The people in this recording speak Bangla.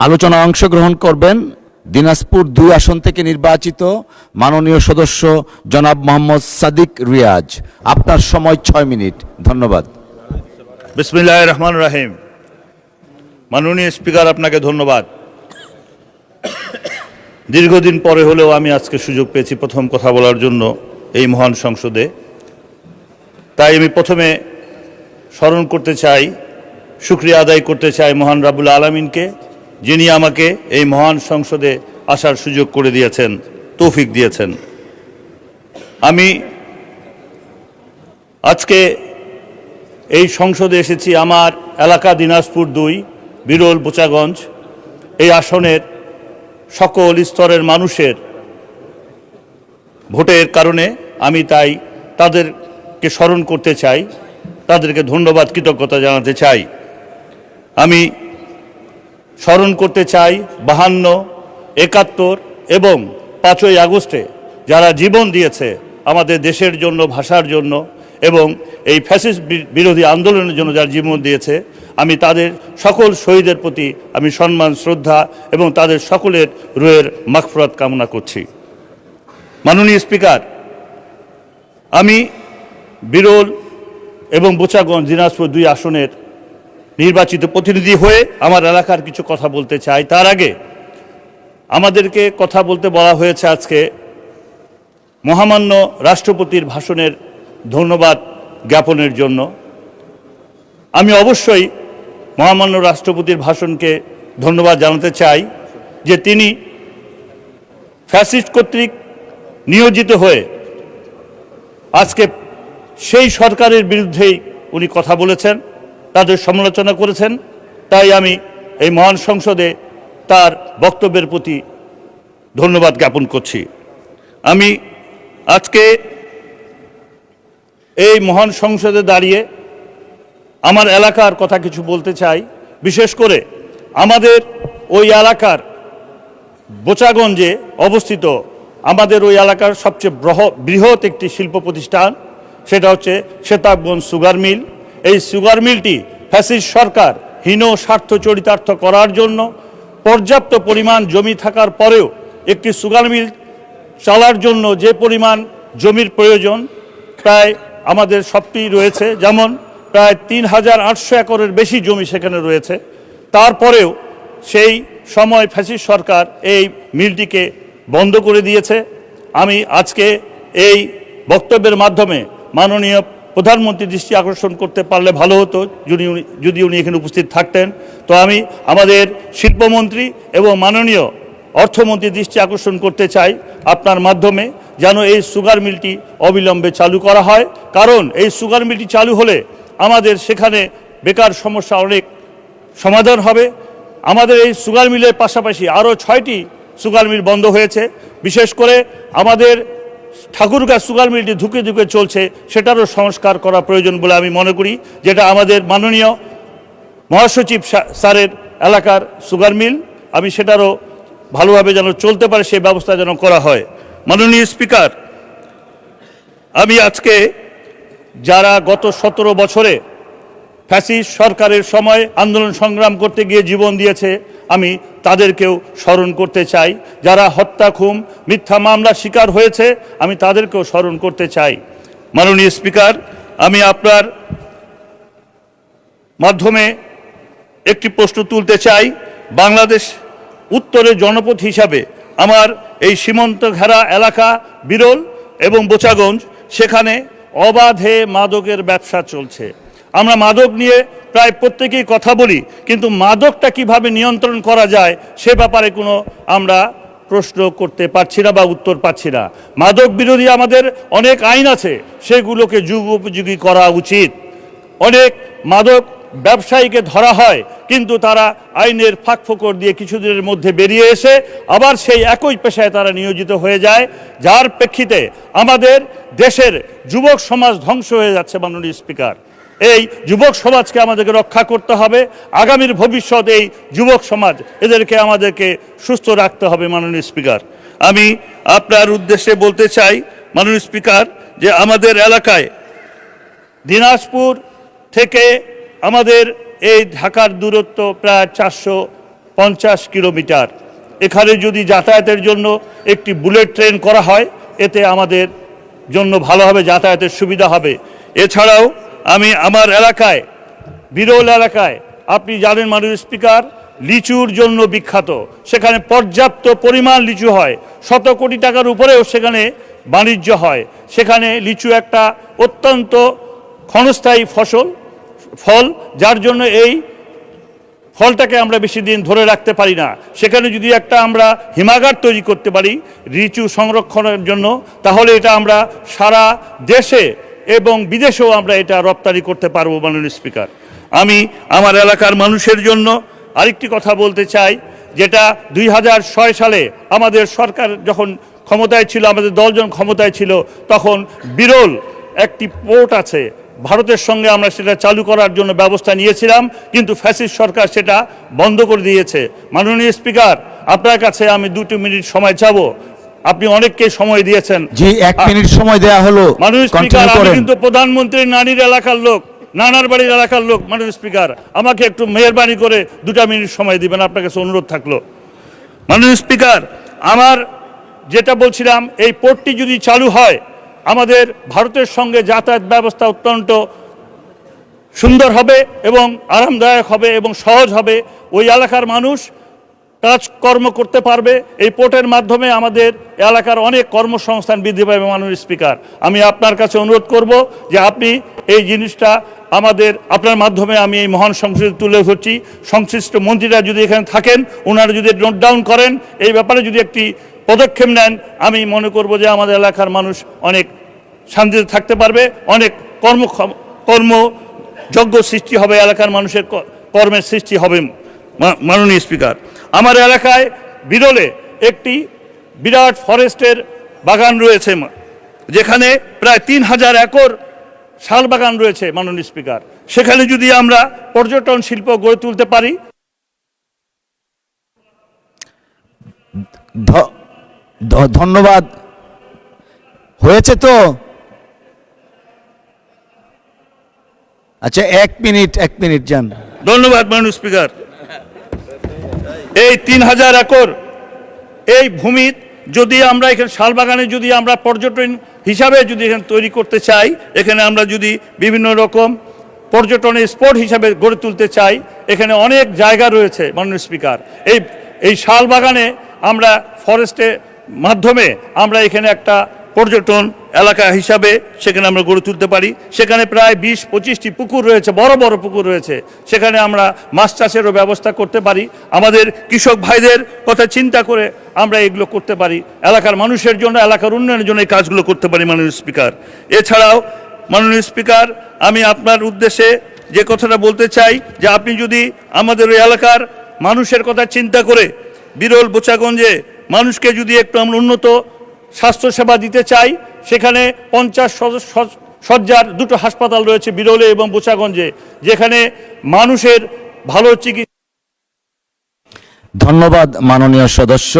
আলোচনায় অংশগ্রহণ করবেন দিনাজপুর ২ আসন থেকে নির্বাচিত মাননীয় সদস্য জনাব মোহাম্মদ সাদিক রিয়াজ। আপনার সময় ৬ মিনিট। ধন্যবাদ। বিসমিল্লাহির রহমানির রহিম। মাননীয় স্পিকার, আপনাকে ধন্যবাদ। দীর্ঘদিন পরে হলেও আমি আজকে সুযোগ পেয়েছি প্রথম কথা বলার জন্য এই মহান সংসদে। তাই আমি প্রথমে স্মরণ করতে চাই, শুকরিয়া আদায় করতে চাই মহান রাব্বুল আলামিনকে, যিনি আমাকে এই মহান সংসদে আসার সুযোগ করে দিয়েছেন, তৌফিক দিয়েছেন। আমি আজকে এই সংসদে এসেছি আমার এলাকা দিনাজপুর ২ বিরল বোচাগঞ্জ। এই আসনের সকল স্তরের মানুষের ভোটের কারণে আমি তাই তাদেরকে স্মরণ করতে চাই, তাদেরকে ধন্যবাদ কৃতজ্ঞতা জানাতে চাই। আমি স্মরণ করতে চাই ৫২, ৭১ এবং ৫ই আগস্টে যারা জীবন দিয়েছে আমাদের দেশের জন্য, ভাষার জন্য এবং এই ফ্যাসিস্ট বিরোধী আন্দোলনের জন্য যারা জীবন দিয়েছে, আমি তাদের সকল শহীদের প্রতি আমি সম্মান, শ্রদ্ধা এবং তাদের সকলের রুহের মাগফিরাত কামনা করছি। মাননীয় স্পিকার, আমি বিরল এবং বোচাগঞ্জ দিনাজপুর ২ আসনের নির্বাচিত প্রতিনিধি হয়ে আমার এলাকার কিছু কথা বলতে চাই। তার আগে আমাদেরকে কথা বলতে বলা হয়েছে আজকে মহামান্য রাষ্ট্রপতির ভাষণের ধন্যবাদ জ্ঞাপনের জন্য। আমি অবশ্যই মহামান্য রাষ্ট্রপতির ভাষণকে ধন্যবাদ জানাতে চাই যে তিনি ফ্যাসিস্ট কর্তৃক নিয়োজিত হয়ে আজকে সেই সরকারের বিরুদ্ধেই উনি কথা বলেছেন, তাদের সমালোচনা করেছেন। তাই আমি এই মহান সংসদে তার বক্তব্যের প্রতি ধন্যবাদ জ্ঞাপন করছি। আমি আজকে এই মহান সংসদে দাঁড়িয়ে আমার এলাকার কথা কিছু বলতে চাই। বিশেষ করে আমাদের ওই এলাকার বোচাগঞ্জে অবস্থিত আমাদের ওই এলাকার সবচেয়ে বৃহৎ একটি শিল্প প্রতিষ্ঠান, সেটা হচ্ছে সেতাবগঞ্জ সুগার মিল। এই সুগার মিলটি ফ্যাসিস্ট সরকার হীন স্বার্থ চরিতার্থ করার জন্য পর্যাপ্ত পরিমাণ জমি থাকার পরেও একটি সুগার মিল চালার জন্য যে পরিমাণ জমির প্রয়োজন প্রায় আমাদের সবটি রয়েছে, যেমন প্রায় ৩,৮০০ একরের বেশি জমি সেখানে রয়েছে। তারপরেও সেই সময় ফ্যাসিস্ট সরকার এই মিলটিকে বন্ধ করে দিয়েছে। আমি আজকে এই বক্তব্যের মাধ্যমে মাননীয় প্রধানমন্ত্রীর দৃষ্টি আকর্ষণ করতে পারলে ভালো হতো, যদি উনি এখানে উপস্থিত থাকতেন। তো আমি আমাদের শিল্পমন্ত্রী এবং মাননীয় অর্থমন্ত্রীর দৃষ্টি আকর্ষণ করতে চাই আপনার মাধ্যমে, যেন এই সুগার মিলটি অবিলম্বে চালু করা হয়। কারণ এই সুগার মিলটি চালু হলে আমাদের সেখানে বেকার সমস্যা অনেক সমাধান হবে। আমাদের এই সুগার মিলের পাশাপাশি আরও ৬টি সুগার মিল বন্ধ হয়েছে। বিশেষ করে আমাদের ঠাকুরগাঁ সুগার মিলটি ধুকে ধুকে চলছে, সেটারও সংস্কার করা প্রয়োজন বলে আমি মনে করি, যেটা আমাদের মাননীয় মহাসচিব স্যারের এলাকার সুগার মিল। আমি সেটারও ভালোভাবে যেন চলতে পারে সেই ব্যবস্থা যেন করা হয়। মাননীয় স্পিকার, আমি আজকে যারা গত ১৭ বছরে ফ্যাসিস্ট সরকারের সময় আন্দোলন সংগ্রাম করতে গিয়ে জীবন দিয়েছে, আমি তাদেরকেও স্মরণ করতে চাই। যারা হত্যা, খুন, মিথ্যা মামলার শিকার হয়েছে, আমি তাদেরকেও স্মরণ করতে চাই। মাননীয় স্পিকার, আমি আপনার মাধ্যমে একটি প্রশ্ন তুলতে চাই। বাংলাদেশ উত্তরের জনপদ হিসাবে আমার এই সীমান্ত ঘেরা এলাকা বিরল এবং বোচাগঞ্জ, সেখানে অবাধে মাদকের ব্যবসা চলছে। আমরা মাদক নিয়ে প্রায় প্রত্যেকেই কথা বলি, কিন্তু মাদকটা কিভাবে নিয়ন্ত্রণ করা যায় সে ব্যাপারে কোনো আমরা প্রশ্ন করতে পারছি না বা উত্তর পাচ্ছি না। মাদক বিরোধী আমাদের অনেক আইন আছে, সেগুলোকে যুগোপযোগী করা উচিত। অনেক মাদক ব্যবসায়ীকে ধরা হয়, কিন্তু তারা আইনের ফাঁকফোকর দিয়ে কিছুদিনের মধ্যে বেরিয়ে এসে আবার সেই একই পেশায় তারা নিয়োজিত হয়ে যায়, যার প্রেক্ষিতে আমাদের দেশের যুবক সমাজ ধ্বংস হয়ে যাচ্ছে। মাননীয় স্পিকার, এই যুবক সমাজকে আমাদেরকে রক্ষা করতে হবে। আগামীর ভবিষ্যৎ এই যুবক সমাজ, এদেরকে আমাদেরকে সুস্থ রাখতে হবে। মাননীয় স্পিকার, আমি আপনার উদ্দেশ্যে বলতে চাই মাননীয় স্পিকার, যে আমাদের এলাকায় দিনাজপুর থেকে আমাদের এই ঢাকার দূরত্ব প্রায় ৪০০ 50 কিলোমিটার। এখানে যদি যাতায়াতের জন্য একটি বুলেট ট্রেন করা হয়, এতে আমাদের জন্য ভালো হবে, যাতায়াতের সুবিধা হবে। এছাড়াও আমি আমার এলাকায়, বিরল এলাকায়, আপনি জানেন মাননীয় স্পিকার, লিচুর জন্য বিখ্যাত। সেখানে পর্যাপ্ত পরিমাণ লিচু হয়, 100 কোটি টাকার উপরেও সেখানে বাণিজ্য হয়। সেখানে লিচু একটা অত্যন্ত ক্ষণস্থায়ী ফল, যার জন্য এই ফলটাকে আমরা বেশি দিন ধরে রাখতে পারি না। সেখানে যদি একটা আমরা হিমাগার তৈরি করতে পারি লিচু সংরক্ষণের জন্য, তাহলে এটা আমরা সারা দেশে এবং বিদেশেও আমরা এটা রপ্তানি করতে পারবো। মাননীয় স্পিকার, আমি আমার এলাকার মানুষের জন্য আরেকটি কথা বলতে চাই, যেটা 2006 সালে আমাদের সরকার যখন ক্ষমতায় ছিল, আমাদের দলজন ক্ষমতায় ছিল, তখন বিরল একটি পোর্ট আছে, ভারতের সঙ্গে আমরা সেটা চালু করার জন্য ব্যবস্থা নিয়েছিলাম, কিন্তু ফ্যাসিস্ট সরকার সেটা বন্ধ করে দিয়েছে। মাননীয় স্পিকার, আপনার কাছে আমি 2 মিনিট সময় চাবো, আপনি অনেককে সময় দিয়েছেন। জি, 1 মিনিট সময় দেয়া হলো। মাননীয় স্পিকার, Continue আমি করেন। কিন্তু প্রধানমন্ত্রীর নানির এলাকার লোক, নানার বাড়ির এলাকার লোক। মাননীয় স্পিকার, আমাকে একটু মেহেরবানি করে 2 মিনিট সময় দিবেন, আপনার কাছে অনুরোধ থাকলো। মাননীয় স্পিকার, আমার যেটা বলছিলাম, এই পোর্টটি যদি চালু হয়, আমাদের ভারতের সঙ্গে যাতায়াত ব্যবস্থা অত্যন্ত সুন্দর হবে এবং আরামদায়ক হবে এবং সহজ হবে। ওই এলাকার মানুষ কাজকর্ম করতে পারবে। এই পোর্টের মাধ্যমে আমাদের এলাকার অনেক কর্মসংস্থান বৃদ্ধি পাবে। মাননীয় স্পিকার, আমি আপনার কাছে অনুরোধ করব যে আপনি এই জিনিসটা আপনার মাধ্যমে আমি এই মহান সংসদে তুলে ধরছি। সংশ্লিষ্ট মন্ত্রীরা যদি এখানে থাকেন, ওনারা যদি নোট ডাউন করেন, এই ব্যাপারে যদি একটি পদক্ষেপ নেন, আমি মনে করব যে আমাদের এলাকার মানুষ অনেক শান্তিতে থাকতে পারবে, অনেক কর্মযোগ্য সৃষ্টি হবে, এলাকার মানুষের কর্মের সৃষ্টি হবে। মাননীয় স্পিকার, আমার এলাকায় বিরলে একটি বিরাট ফরেস্টের বাগান রয়েছে, যেখানে প্রায় 3000 একর শাল বাগান রয়েছে। মাননীয় স্পিকার, সেখানে যদি আমরা পর্যটন শিল্প গড়ে তুলতে পারি। ধন্যবাদ। হয়েছে তো? আচ্ছা, 1 মিনিট যান। ধন্যবাদ মাননীয় স্পিকার। এই 3000 একর এই ভূমি যদি আমরা এখানে শাল বাগানে যদি আমরা পর্যটন হিসাবে যদি এখানে তৈরি করতে চাই, এখানে আমরা যদি বিভিন্ন রকম পর্যটনের স্পট হিসাবে গড়ে তুলতে চাই, এখানে অনেক জায়গা রয়েছে। মাননীয় স্পিকার, এই শাল বাগানে আমরা ফরেস্টের মাধ্যমে আমরা এখানে একটা পর্যটন এলাকা হিসাবে সেখানে আমরা গড়ে তুলতে পারি। সেখানে প্রায় 20-25টি পুকুর রয়েছে, বড় বড় পুকুর রয়েছে। সেখানে আমরা মাছ চাষেরও ব্যবস্থা করতে পারি। আমাদের কৃষক ভাইদের কথা চিন্তা করে আমরা এগুলো করতে পারি। এলাকার মানুষের জন্য, এলাকার উন্নয়নের জন্য এই কাজগুলো করতে পারি। মাননীয় স্পিকার, এছাড়াও মাননীয় স্পিকার, আমি আপনার উদ্দেশ্যে যে কথাটা বলতে চাই, যে আপনি যদি আমাদের ওই এলাকার মানুষের কথা চিন্তা করে বিরল বোচাগঞ্জে মানুষকে যদি একটু আমরা উন্নত স্বাস্থ্যসেবা দিতে চাই, সেখানে 50 শয্যার 2টো হাসপাতাল রয়েছে বিরলে এবং বোচাগঞ্জে, যেখানে মানুষের ভালো চিকিৎসা। ধন্যবাদ মাননীয় সদস্য।